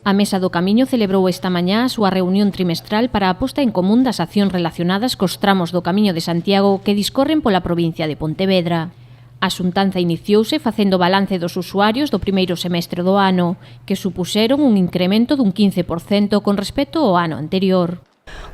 A Mesa do Camiño celebrou esta mañá a súa reunión trimestral para a posta en común das accións relacionadas cos tramos do Camiño de Santiago que discorren pola provincia de Pontevedra. A xuntanza iniciouse facendo balance dos usuarios do primeiro semestre do ano, que supuxeron un incremento dun 15% con respecto ao ano anterior.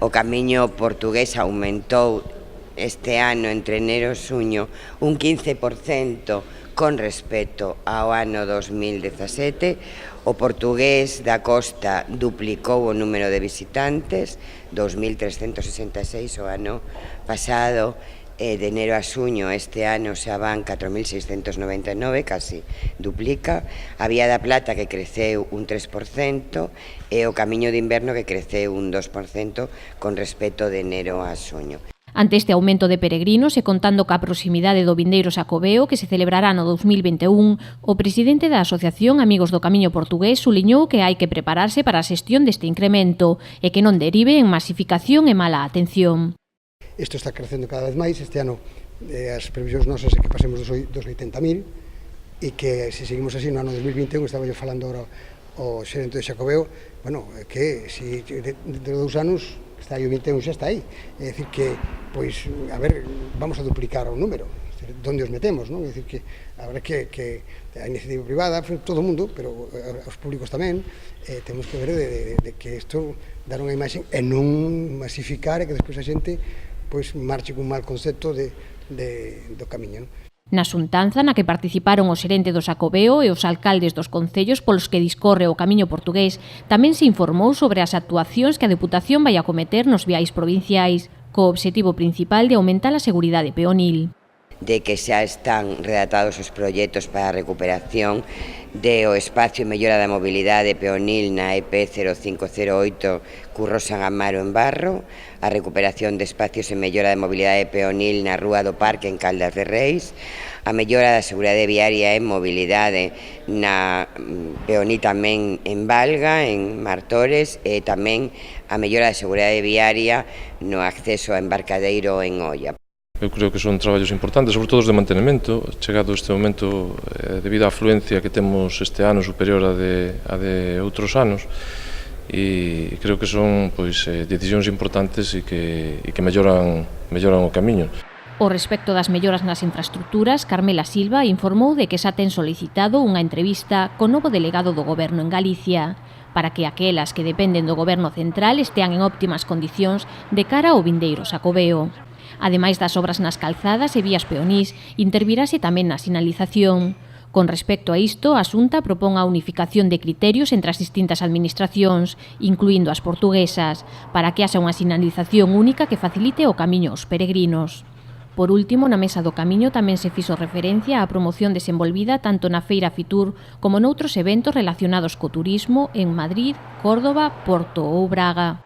O Camiño portugués aumentou este ano, entre enero e xuño, un 15% con respecto ao ano 2017. O portugués da costa duplicou o número de visitantes, 2.366 o ano pasado, de enero a xuño este ano xa van 4.699, casi duplica. A Vía da Plata que creceu un 3% e o Camiño de Inverno que creceu un 2% con respecto de enero a xuño. Ante este aumento de peregrinos e contando ca proximidade do vindeiro Xacobeo que se celebrará no 2021, o presidente da Asociación Amigos do Camiño Portugués suliñou que hai que prepararse para a xestión deste incremento e que non derive en masificación e mala atención. Isto está crecendo cada vez máis. Este ano as previsións nosas é que pasemos dos 80.000 e que se seguimos así no ano 2021, estaba eu falando agora o xerente de Xacobeo, bueno, que se dentro de 2 anos está aí o 21 xa está aí, é dicir que, pois, a ver, vamos a duplicar o número, donde os metemos, non? É dicir que a verdade que a iniciativa privada, todo o mundo, pero os públicos tamén, temos que ver de que isto dar unha imaxe e non masificar e que despois a xente pois marche cun mal concepto do Camiño, non? Na xuntanza na que participaron o xerente do Xacobeo e os alcaldes dos concellos polos que discorre o Camiño portugués, tamén se informou sobre as actuacións que a Deputación vai acometer nos viais provinciais, co obxectivo principal de aumentar a seguridade peonil. De que xa están redactados os proxectos para a recuperación do espacio e mellora da mobilidade peonil na EP 0508 Curro San Amaro en Barro, a recuperación de espacios e mellora da mobilidade peonil na Rúa do Parque en Caldas de Reis, a mellora da seguridade viaria e mobilidade na peonil tamén en Valga, en Martores, e tamén a mellora da seguridade viaria no acceso a Embarcadeiro en Oia. Eu creo que son traballos importantes, sobre todo os de mantenimento, chegado este momento debido á afluencia que temos este ano superior a de outros anos, e creo que son pois decisións importantes e que melloran o camiño. O respecto das melloras nas infraestructuras, Carmela Silva informou de que xa ten solicitado unha entrevista co novo delegado do Goberno en Galicia, para que aquelas que dependen do Goberno central estean en óptimas condicións de cara ao vindeiro Xacobeo. Ademais das obras nas calzadas e vías peonís, intervirase tamén na sinalización. Con respecto a isto, a Xunta propón a unificación de criterios entre as distintas administracións, incluindo as portuguesas, para que haxa unha sinalización única que facilite o camiño aos peregrinos. Por último, na Mesa do Camiño tamén se fixo referencia á promoción desenvolvida tanto na Feira Fitur como noutros eventos relacionados co turismo en Madrid, Córdoba, Porto ou Braga.